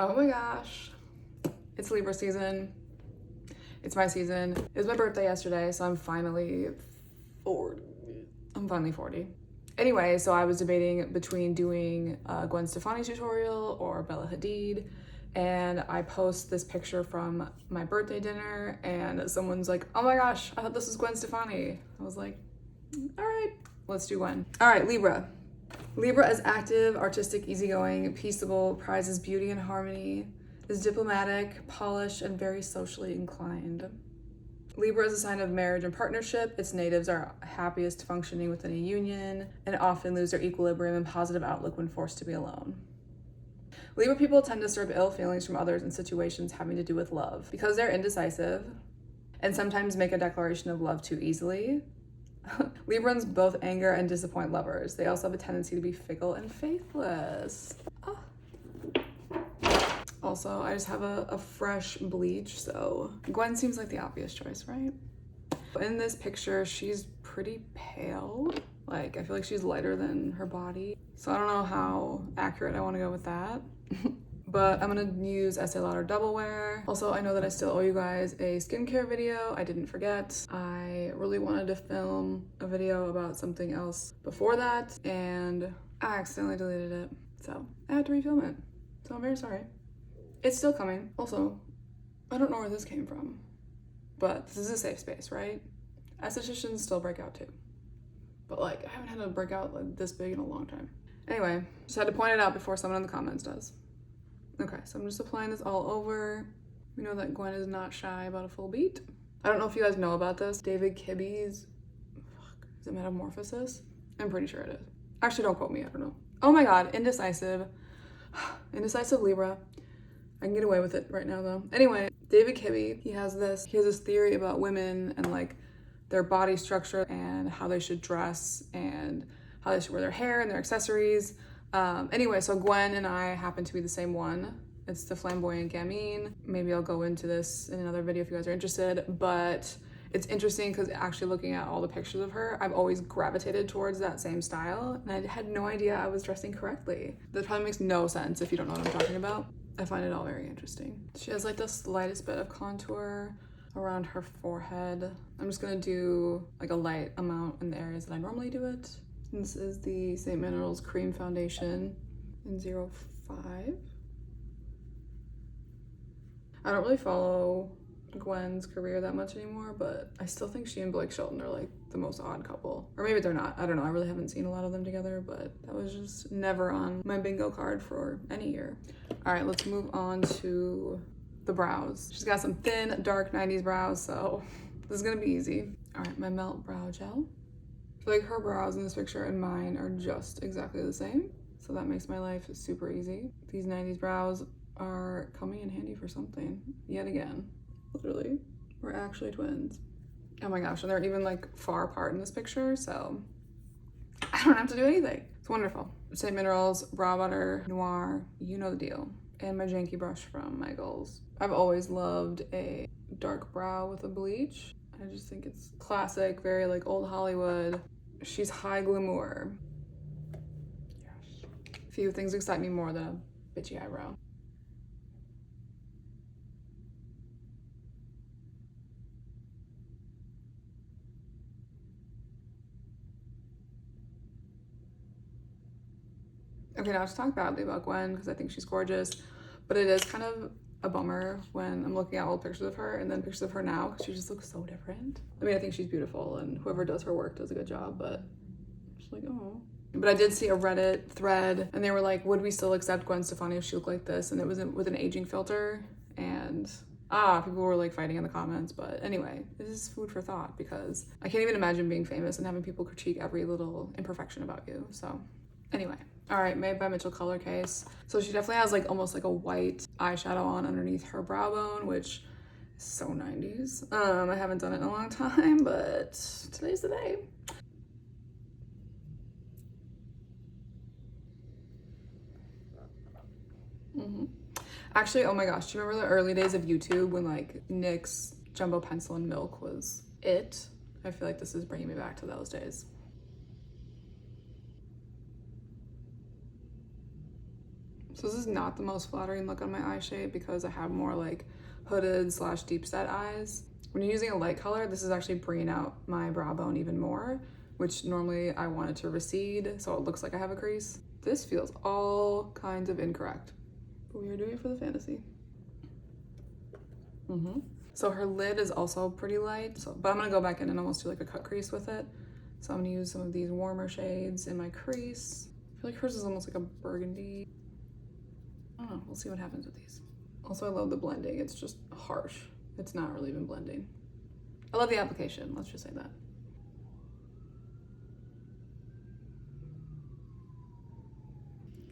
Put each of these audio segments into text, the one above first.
Oh my gosh, it's Libra season. It's my season. It was my birthday yesterday, so I'm finally 40. I'm finally 40. Anyway, so I was debating between doing a Gwen Stefani tutorial or Bella Hadid, and I post this picture from my birthday dinner, and someone's like, oh my gosh, I thought this was Gwen Stefani. I was like, all right, let's do Gwen. All right, Libra. Libra is active, artistic, easygoing, peaceable, prizes beauty and harmony, is diplomatic, polished, and very socially inclined. Libra is a sign of marriage and partnership. Its natives are happiest functioning within a union and often lose their equilibrium and positive outlook when forced to be alone. Libra people tend to serve ill feelings from others in situations having to do with love because they're indecisive and sometimes make a declaration of love too easily. Librans both anger and disappoint lovers. They also have a tendency to be fickle and faithless. Oh. Also, I just have a fresh bleach, so Gwen seems like the obvious choice, right? In this picture, she's pretty pale. Like, I feel like she's lighter than her body. So I don't know how accurate I want to go with that. But I'm gonna use Estée Lauder Double Wear. Also, I know that I still owe you guys a skincare video. I didn't forget. I really wanted to film a video about something else before that, and I accidentally deleted it. So I had to refilm it. So I'm very sorry. It's still coming. Also, I don't know where this came from, but this is a safe space, right? Estheticians still break out too. But like, I haven't had a breakout like this big in a long time. Anyway, just had to point it out before someone in the comments does. Okay, so I'm just applying this all over. We know that Gwen is not shy about a full beat. I don't know if you guys know about this. David Kibbe's, is it Metamorphosis? I'm pretty sure it is. Actually, don't quote me, I don't know. Oh my God, indecisive. Indecisive Libra. I can get away with it right now though. Anyway, David Kibbe, he has this theory about women and like their body structure and how they should dress and how they should wear their hair and their accessories. Anyway, so Gwen and I happen to be the same one. It's the flamboyant gamine. Maybe I'll go into this in another video if you guys are interested, but it's interesting because actually looking at all the pictures of her, I've always gravitated towards that same style, and I had no idea I was dressing correctly. That probably makes no sense if you don't know what I'm talking about. I find it all very interesting. She has like the slightest bit of contour around her forehead. I'm just gonna do like a light amount in the areas that I normally do it. This is the St. Minerals Cream Foundation in 05. I don't really follow Gwen's career that much anymore, but I still think she and Blake Shelton are like the most odd couple. Or maybe they're not, I don't know, I really haven't seen a lot of them together, but that was just never on my bingo card for any year. All right, let's move on to the brows. She's got some thin, dark 90s brows, so this is gonna be easy. All right, my Melt Brow Gel. I feel like her brows in this picture and mine are just exactly the same, so that makes my life super easy. These 90s brows are coming in handy for something, yet again. Literally, we're actually twins. Oh my gosh, and they're even like far apart in this picture, so I don't have to do anything. It's wonderful. St. Minerals Brow Butter Noir, you know the deal. And my janky brush from Michaels. I've always loved a dark brow with a bleach. I just think it's classic, very like old Hollywood. She's high glamour. Yes. Few things excite me more than a bitchy eyebrow. Okay, now to talk badly about Gwen, because I think she's gorgeous, but it is kind of a bummer when I'm looking at old pictures of her and then pictures of her now, because she just looks so different. I mean, I think she's beautiful and whoever does her work does a good job, but just like, oh. But I did see a Reddit thread and they were like, would we still accept Gwen Stefani if she looked like this? And it was with an aging filter, and people were like fighting in the comments. But anyway, this is food for thought, because I can't even imagine being famous and having people critique every little imperfection about you. So anyway. All right, Made by Mitchell color case. So she definitely has like almost like a white eyeshadow on underneath her brow bone, which is so 90s. I haven't done it in a long time, but today's the day. Actually, oh my gosh, do you remember the early days of YouTube when like NYX Jumbo Pencil and Milk was it? I feel like this is bringing me back to those days. So this is not the most flattering look on my eye shape because I have more like hooded / deep set eyes. When you're using a light color, this is actually bringing out my brow bone even more, which normally I want it to recede so it looks like I have a crease. This feels all kinds of incorrect, but we are doing it for the fantasy. So her lid is also pretty light, but I'm gonna go back in and almost do like a cut crease with it. So I'm gonna use some of these warmer shades in my crease. I feel like hers is almost like a burgundy. I don't know, we'll see what happens with these. Also, I love the blending. It's just harsh. It's not really even blending. I love the application, let's just say that.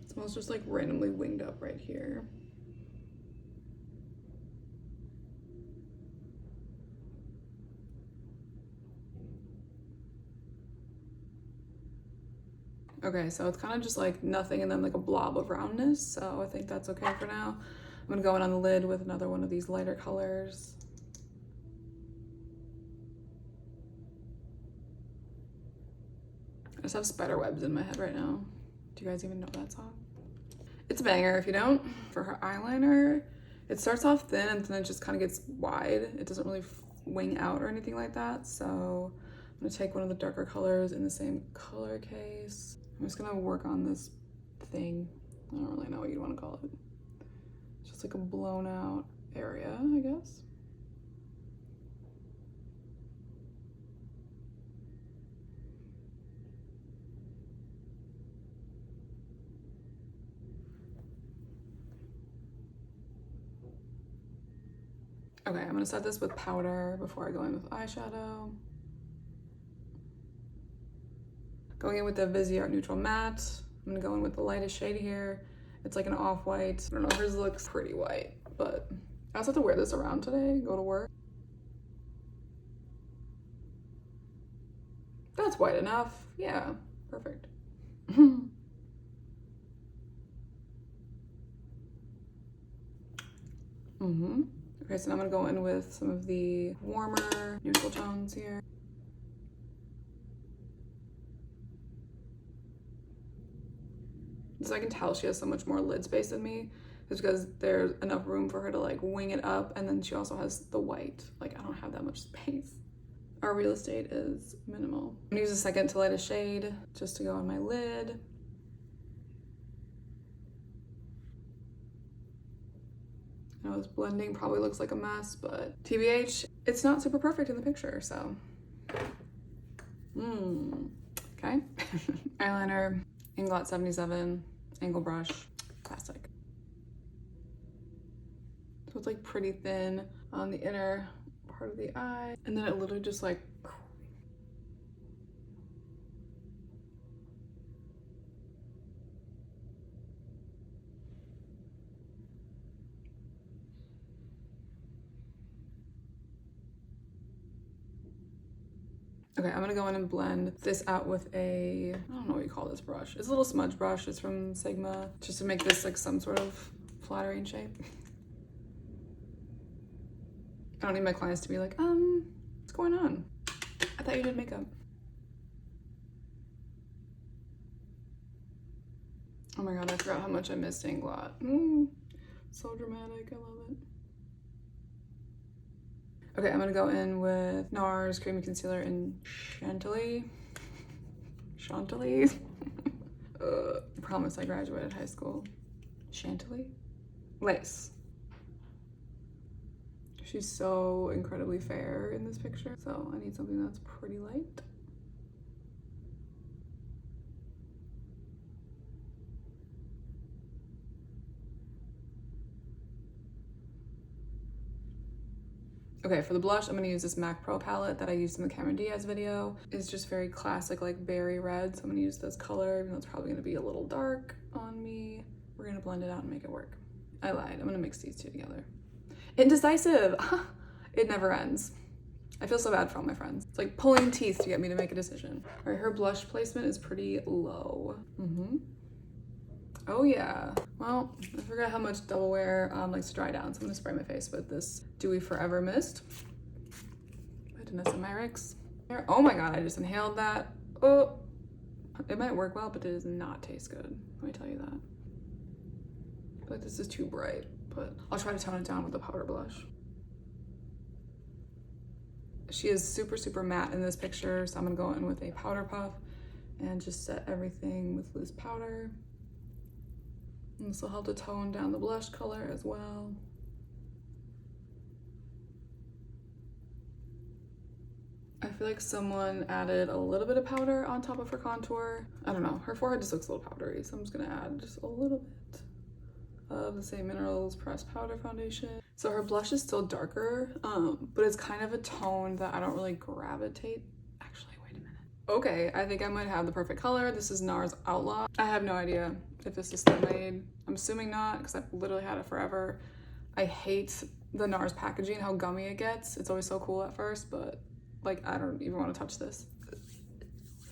It smells just like randomly winged up right here. Okay, so it's kind of just like nothing and then like a blob of roundness. So I think that's okay for now. I'm gonna go in on the lid with another one of these lighter colors. I just have spider webs in my head right now. Do you guys even know that song? It's a banger if you don't. For her eyeliner, it starts off thin and then it just kind of gets wide. It doesn't really wing out or anything like that. So I'm gonna take one of the darker colors in the same color case. I'm just gonna work on this thing. I don't really know what you want to call it. It's just like a blown out area, I guess. Okay, I'm gonna set this with powder before I go in with eyeshadow. Going in with the Viseart Neutral Matte. I'm gonna go in with the lightest shade here. It's like an off-white. I don't know, hers looks pretty white, but I also have to wear this around today, go to work. That's white enough. Yeah, perfect. Okay, so now I'm gonna go in with some of the warmer neutral tones here. So I can tell she has so much more lid space than me. It's because there's enough room for her to like wing it up, and then she also has the white. Like I don't have that much space. Our real estate is minimal. I'm gonna use a second to light a shade just to go on my lid. I know this blending probably looks like a mess, but TBH, it's not super perfect in the picture, so. Okay. Eyeliner, Inglot 77, angle brush, classic. So it's like pretty thin on the inner part of the eye, and then it literally just like okay, I'm gonna go in and blend this out with a, I don't know what you call this brush. It's a little smudge brush. It's from Sigma, just to make this like some sort of flattering shape. I don't need my clients to be like, what's going on? I thought you did makeup. Oh my God, I forgot how much I missed Inglot. So dramatic, I love it. Okay, I'm gonna go in with Nars Creamy Concealer in Chantilly. Chantilly? Promise I graduated high school. Chantilly? Lace. She's so incredibly fair in this picture, so I need something that's pretty light. Okay, for the blush, I'm gonna use this MAC Pro palette that I used in the Cameron Diaz video. It's just very classic, like berry red, so I'm gonna use this color, even though it's probably gonna be a little dark on me. We're gonna blend it out and make it work. I lied, I'm gonna mix these two together. Indecisive, it never ends. I feel so bad for all my friends. It's like pulling teeth to get me to make a decision. All right, her blush placement is pretty low. Oh yeah. Well, I forgot how much Double Wear likes to dry down, so I'm gonna spray my face with this Dewy Forever Mist by Danessa Myricks. Oh my God, I just inhaled that. Oh, it might work well, but it does not taste good. Let me tell you that. feel like this is too bright, but I'll try to tone it down with the powder blush. She is super, super matte in this picture, so I'm gonna go in with a powder puff and just set everything with loose powder. And this will help to tone down the blush color as well. I feel like someone added a little bit of powder on top of her contour. I don't know, her forehead just looks a little powdery, so I'm just gonna add just a little bit of the Same Minerals Pressed Powder Foundation. So her blush is still darker, but it's kind of a tone that I don't really gravitate. Actually, wait a minute. Okay, I think I might have the perfect color. This is Nars Outlaw. I have no idea if this is still made. I'm assuming not, because I've literally had it forever. I hate the Nars packaging, how gummy it gets. It's always so cool at first, but like, I don't even want to touch this.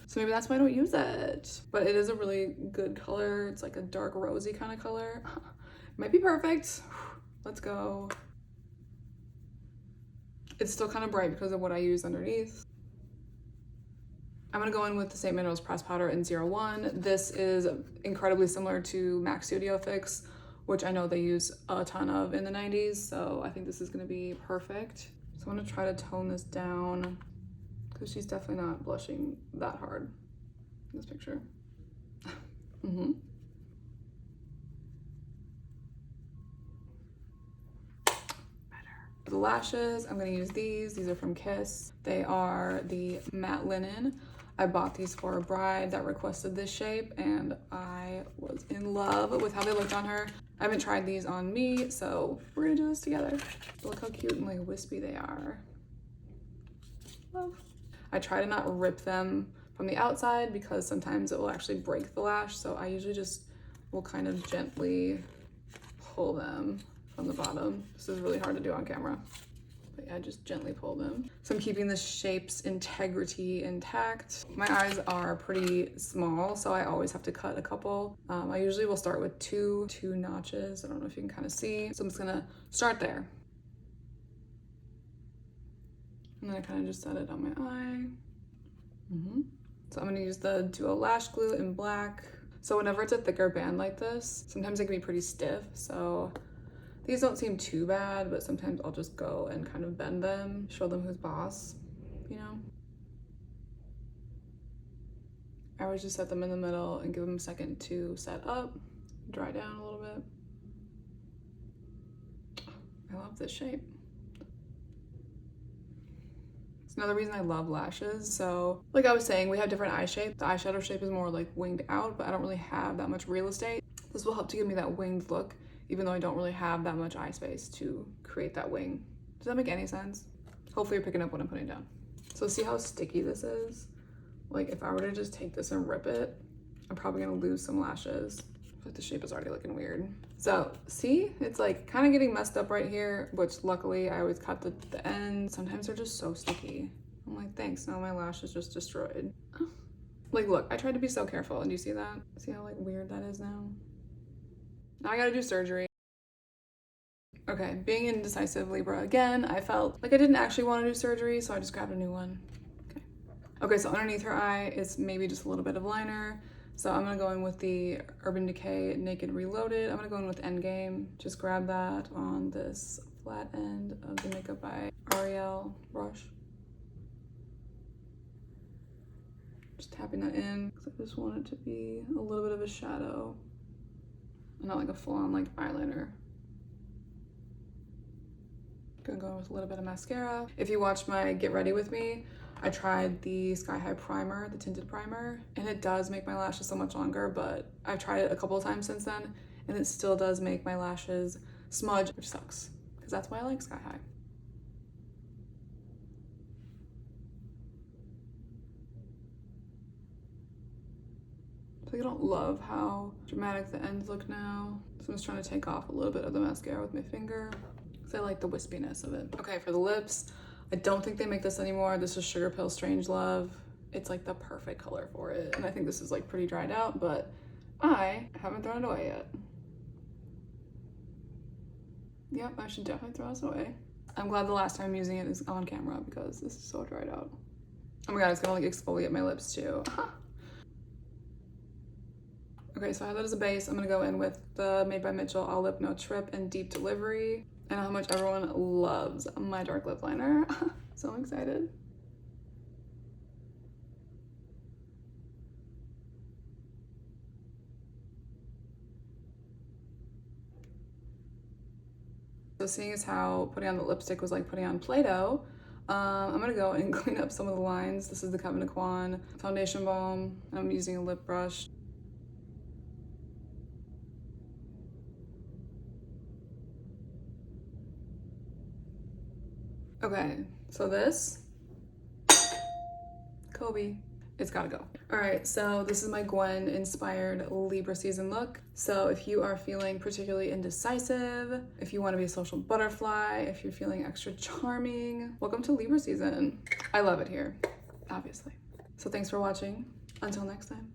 So maybe that's why I don't use it. But it is a really good color. It's like a dark rosy kind of color. Might be perfect. Let's go. It's still kind of bright because of what I use underneath. I'm gonna go in with the Same Minerals Pressed Powder in 01. This is incredibly similar to MAC Studio Fix, which I know they use a ton of in the 90s, so I think this is gonna be perfect. So I'm gonna try to tone this down because she's definitely not blushing that hard in this picture. The lashes, I'm gonna use these. These are from Kiss. They are the matte linen. I bought these for a bride that requested this shape, and I was in love with how they looked on her. I haven't tried these on me, so we're gonna do this together. Look how cute and like wispy they are. Love. I try to not rip them from the outside because sometimes it will actually break the lash, so I usually just will kind of gently pull them from the bottom. This is really hard to do on camera, but yeah, just gently pull them. So I'm keeping the shape's integrity intact. My eyes are pretty small, so I always have to cut a couple. I usually will start with two notches. I don't know if you can kind of see. So I'm just gonna start there. And then I kind of just set it on my eye. So I'm gonna use the Duo Lash Glue in black. So whenever it's a thicker band like this, sometimes it can be pretty stiff. So these don't seem too bad, but sometimes I'll just go and kind of bend them, show them who's boss, you know? I always just set them in the middle and give them a second to set up, dry down a little bit. I love this shape. It's another reason I love lashes. So like I was saying, we have different eye shapes. The eyeshadow shape is more like winged out, but I don't really have that much real estate. This will help to give me that winged look, even though I don't really have that much eye space to create that wing. Does that make any sense? Hopefully you're picking up what I'm putting down. So see how sticky this is? Like if I were to just take this and rip it, I'm probably gonna lose some lashes. But the shape is already looking weird. So see, it's like kind of getting messed up right here, which luckily I always cut the end. Sometimes they're just so sticky. I'm like, thanks, now my lash is just destroyed. Like look, I tried to be so careful, and do you see that? See how like weird that is now? Now I gotta do surgery. Okay, being indecisive Libra again, I felt like I didn't actually want to do surgery, so I just grabbed a new one. Okay, so underneath her eye is maybe just a little bit of liner. So I'm gonna go in with the Urban Decay Naked Reloaded. I'm gonna go in with Endgame. Just grab that on this flat end of the Makeup by Ariel brush. Just tapping that in, because I just want it to be a little bit of a shadow. Not like a full-on like eyeliner. Gonna go with a little bit of mascara. If you watched my Get Ready With Me, I tried the Sky High primer, the tinted primer, and it does make my lashes so much longer, but I've tried it a couple of times since then, and it still does make my lashes smudge, which sucks, because that's why I like Sky High. So I don't love how dramatic the ends look now. So I'm just trying to take off a little bit of the mascara with my finger, because I like the wispiness of it. Okay, for the lips, I don't think they make this anymore. This is Sugar Pill Strange Love. It's like the perfect color for it. And I think this is like pretty dried out, but I haven't thrown it away yet. Yep, I should definitely throw this away. I'm glad the last time I'm using it is on camera because this is so dried out. Oh my god, it's gonna like exfoliate my lips too. Okay, so I have that as a base. I'm gonna go in with the Made by Mitchell All Lip No Trip and Deep Delivery. I know how much everyone loves my dark lip liner. So I'm excited. So seeing as how putting on the lipstick was like putting on Play-Doh, I'm gonna go and clean up some of the lines. This is the Kibbe Kwan foundation balm. I'm using a lip brush. Okay, so this, Kobe, it's gotta go. All right, so this is my Gwen inspired Libra season look. So if you are feeling particularly indecisive, if you wanna be a social butterfly, if you're feeling extra charming, welcome to Libra season. I love it here, obviously. So thanks for watching. Until next time.